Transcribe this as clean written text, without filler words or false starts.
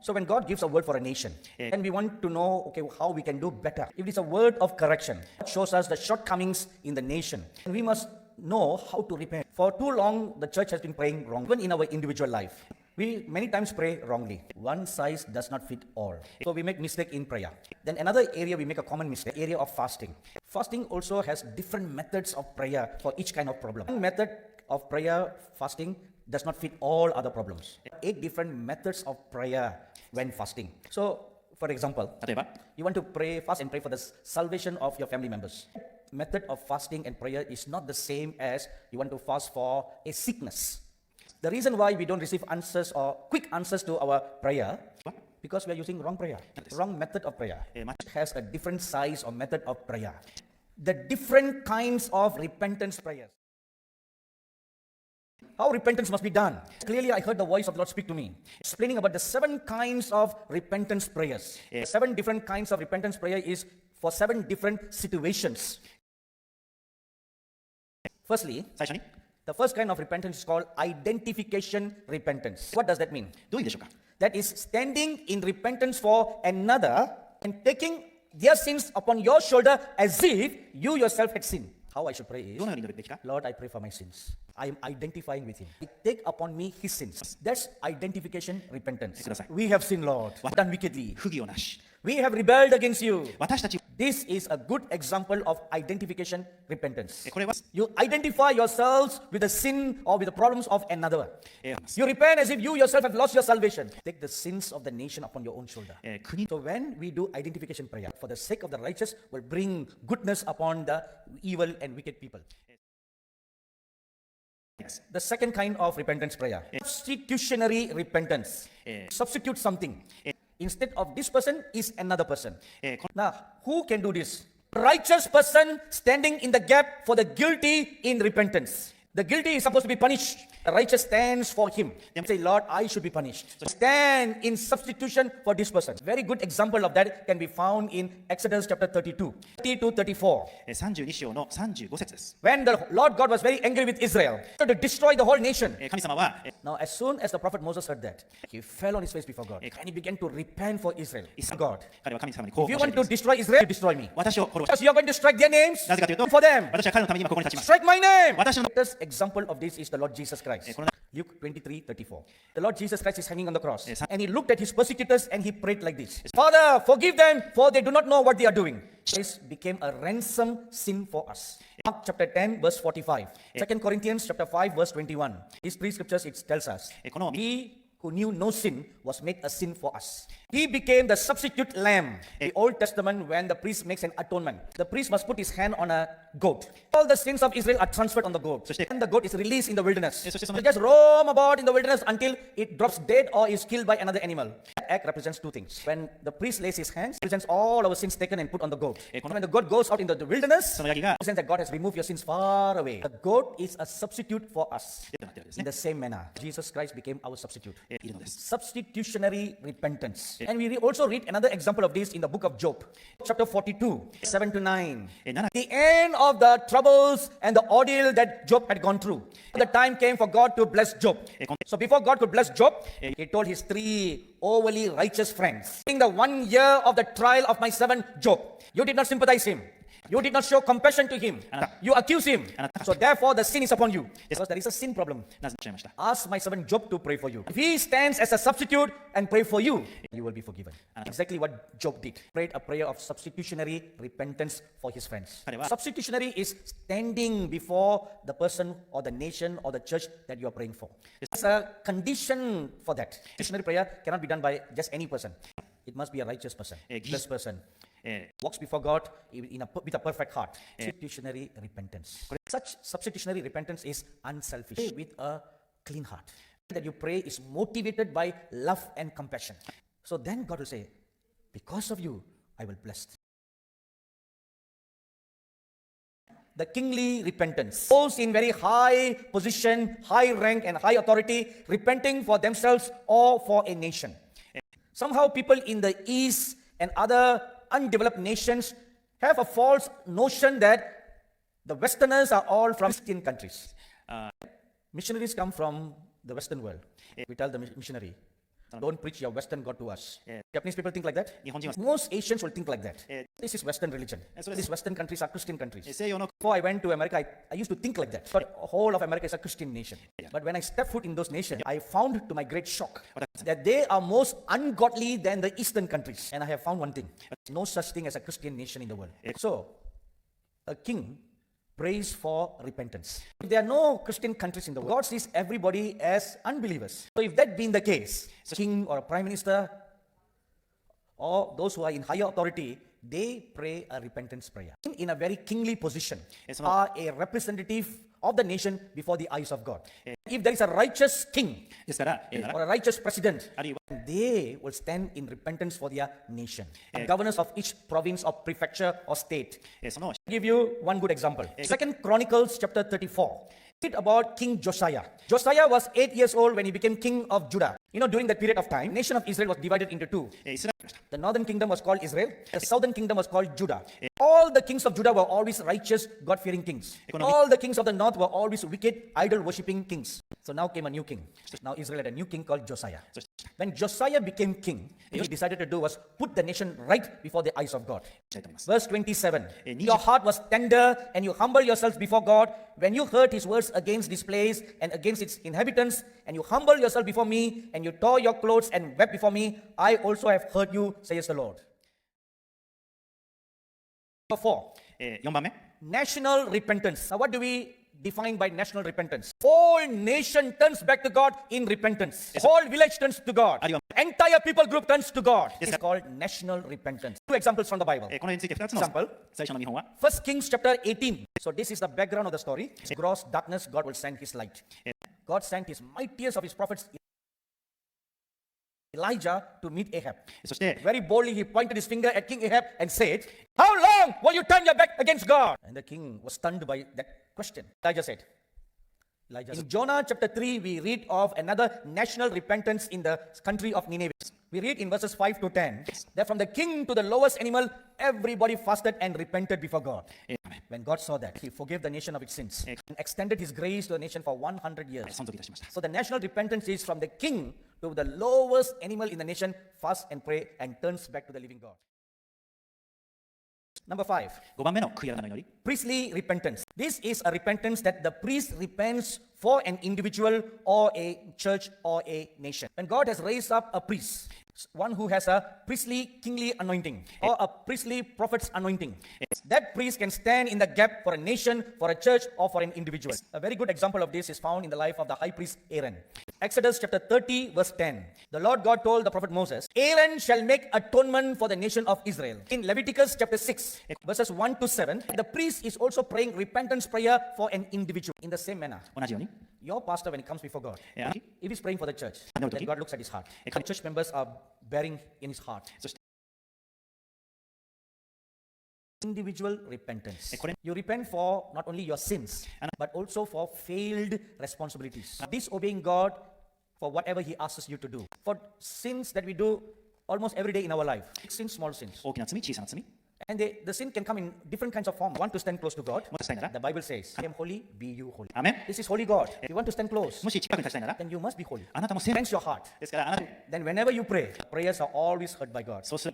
So when God gives a word for a nation, and we want to know, okay, how we can do better. If it is a word of correction, it shows us the shortcomings in the nation. And we must know how to repent. For too long, the church has been praying wrong, even in our individual life. We many times pray wrongly. One size does not fit all. So we make mistake in prayer. Then another area we make a common mistake, area of fasting. Fasting also has different methods of prayer for each kind of problem. One method of prayer, fasting, does not fit all other problems. 8 different methods of prayer when fasting. So, for example, 例えば、 you want to pray, fast and pray for the salvation of your family members. Method of fasting and prayer is not the same as you want to fast for a sickness. The reason why we don't receive answers or quick answers to our prayer, because we are using wrong prayer, wrong method of prayer. It has a different size or method of prayer. The different kinds of repentance prayers. How repentance must be done. Clearly, I heard the voice of the Lord speak to me, explaining about the 7 kinds of repentance prayers. 7 different kinds of repentance prayer is for 7 different situations. Firstly, 最初に the first kind of repentance is called identification repentance. What does that mean? どういうんでしょうか。 That is standing in repentance for another and taking their sins upon your shoulder as if you yourself had sinned. How I should pray is, どのように祈るべきか。 Lord, I pray for my sins. I am identifying with Him. I take upon me His sins. That's identification repentance. ください。 We have sinned, Lord, done wickedly. 不義をなし。 We have rebelled against you. 私たち、 This is a good example of identification repentance. これは、 You identify yourselves with the sin or with the problems of another. え You repent as if you yourself have lost your salvation. Take the sins of the nation upon your own shoulder. 国 So when we do identification prayer, for the sake of the righteous, will bring goodness upon the evil and wicked people. Yes. The second kind of repentance prayer, substitutionary repentance. Substitute something. Instead of this person is another person. こ Now, who can do this? Righteous person standing in the gap for the guilty in repentance. The guilty is supposed to be punished. The righteous stands for him. They say, Lord, I should be punished. So stand in substitution for this person. Very good example of that can be found in Exodus chapter 32, 32, 34. 32章の35節です。 When the Lord God was very angry with Israel, to destroy the whole nation. 神様は、 Now, as soon as the prophet Moses heard that, he fell on his face before God. And he began to repent for Israel. God, 彼は神様にこう if 申 you し want 上げ to ます。 destroy Israel, destroy me. 私を殺し Because you are going to strike their names なぜかというと、 for them. 私は彼のために今ここに立ちます。 Strike my name. 私の The example of this is the Lord Jesus Christ. Luke 23:34. The Lord Jesus Christ is hanging on the cross. And he looked at his persecutors and he prayed like this. Father, forgive them, for they do not know what they are doing. This became a ransom sin for us. Mark chapter 10, verse 45. 2 Corinthians chapter 5, verse 21. These 3 scriptures, it tells us. この He who knew no sin was made a sin for us. He became the substitute lamb. The Old Testament, when the priest makes an atonement, the priest must put his hand on a goat. All the sins of Israel are transferred on the goat. And the goat is released in the wilderness. It just roam about in the wilderness until it drops dead or is killed by another animal. That act represents 2 things. When the priest lays his hands, it represents all our sins taken and put on the goat. When the goat goes out into the wilderness, そのヤギが it represents that God has removed your sins far away. The goat is a substitute for us. となっているんです In ね。 the same manner, Jesus Christ became our substitute. いるのです。 Substitutionary repentance. And we also read another example of this in the book of Job, chapter 42, 7 to 9. 7 The end of the troubles and the ordeal that Job had gone through. The time came for God to bless Job. So before God could bless Job, he told his 3 overly righteous friends, in the 1 year of the trial of my servant Job, you did not sympathize him. You did not show compassion to him. You accuse him. So therefore the sin is upon you. Because there is a sin problem. なぜおっしゃいました。 Ask my servant Job to pray for you. If he stands as a substitute and pray for you, you will be forgiven. Exactly what Job did. Prayed a prayer of substitutionary repentance for his friends. Substitutionary is standing before the person or the nation or the church that you are praying for. It's a condition for that. Substitutionary prayer cannot be done by just any person. It must be a righteous person, blessed person. Walks before God with a perfect heart. Substitutionary repentance. Such substitutionary repentance is unselfish, with a clean heart. That you pray is motivated by love and compassion. So then God will say, because of you, I will bless. The kingly repentance. Those in very high position, high rank and high authority, repenting for themselves or for a nation. Somehow people in the East and other undeveloped nations have a false notion that the Westerners are all from Christian countries. Missionaries come from the Western world. We tell the missionary, Don't preach your Western God to us. Yeah. Japanese people think like that. 日本人は Most Asians will think like that. Yeah. This is Western religion. so These Western countries are Christian countries. 西洋の Before I went to America, I used to think like that. But whole of America is a Christian nation. Yeah. But when I stepped foot in those nations, I found to my great shock that they are most ungodly than the Eastern countries. And I have found one thing. No such thing as a Christian nation in the world. So, a king prays for repentance. If there are no Christian countries in the world, God sees everybody as unbelievers. So if that being the case, king or a prime minister or those who are in higher authority, they pray a repentance prayer. In a very kingly position, Yes, are a representative of the nation before the eyes of God. If there is a righteous king ですから、な or ら a righteous president, あるいは they will stand in repentance for their nation. The governors of each province or prefecture or state. その I'll give you one good example. Second Chronicles chapter 34. Read about King Josiah. Josiah was 8 years old when he became king of Judah. You know, during that period of time, nation of Israel was divided into two. イスラエルでした。 The northern kingdom was called Israel. The southern kingdom was called Judah. All the kings of Judah were always righteous, God-fearing kings. All the kings of the north were always wicked, idol-worshipping kings. So now came a new king. Now Israel had a new king called Josiah. そして When Josiah became king, what he decided to do was put the nation right before the eyes of God. したいと思います。 Verse 27. Your heart was tender and you humble yourselves before God when you heard his words against this place and against its inhabitants, and you humble yourself before me and you tore your clothes and wept before me. I also have heard you, says the Lord. Number 4. 4番目。 National repentance. Now, what do we define by national repentance? Whole nation turns back to God in repentance. Whole village turns to God. Entire people group turns to God. Yes, It's sir. called national repentance. Two examples from the Bible. この辺について2つの Example. 最初の見本は、 First Kings chapter 18. So this is the background of the story. Gross darkness, God will send his light. God sent his mightiest of his prophets, Elijah, to meet Ahab. そして Very boldly he pointed his finger at King Ahab and said, How long will you turn your back against God? And the king was stunned by that question. Elijah said, in Jonah chapter 3, we read of another national repentance in the country of Nineveh. We read in verses 5 to 10 that from the king to the lowest animal, everybody fasted and repented before God. When God saw that, he forgave the nation of its sins and extended his grace to the nation for 100 years. 存続いたしました。 So the national repentance is from the king to the lowest animal in the nation, fast and pray and turns back to the living God. Number 5. 5番目の悔い改めの祈り。 Priestly repentance. This is a repentance that the priest repents for an individual or a church or a nation. When God has raised up a priest, one who has a priestly kingly anointing or a priestly prophet's anointing, that priest can stand in the gap for a nation, for a church, or for an individual. A very good example of this is found in the life of the high priest Aaron. Exodus chapter 30 verse 10. The Lord God told the prophet Moses, Aaron shall make atonement for the nation of Israel. In Leviticus chapter 6 verses 1 to 7, the priest is also praying repentance prayer for an individual. In the same manner, 同じように、 your pastor, when he comes before God, あの時 if he's praying for the church, No, then okay. God looks at his heart. The church members are bearing in his heart. そして Individual repentance. これ You repent for not only your sins, but also for failed responsibilities. Disobeying God for whatever he asks you to do. For sins that we do almost every day in our life. Big sins, small sins. 大きな罪、小さな罪、 And the sin can come in different kinds of forms. Want to stand close to God? もっとしたいなら、 The Bible says, I am holy, be you holy. アメン。 This is holy God. If you want to stand close, もし近くに立ちたいなら、 then you must be holy. あなたも聖な Cleanse your heart. ですから、あなた Then whenever you pray, prayers are always heard by God. そうする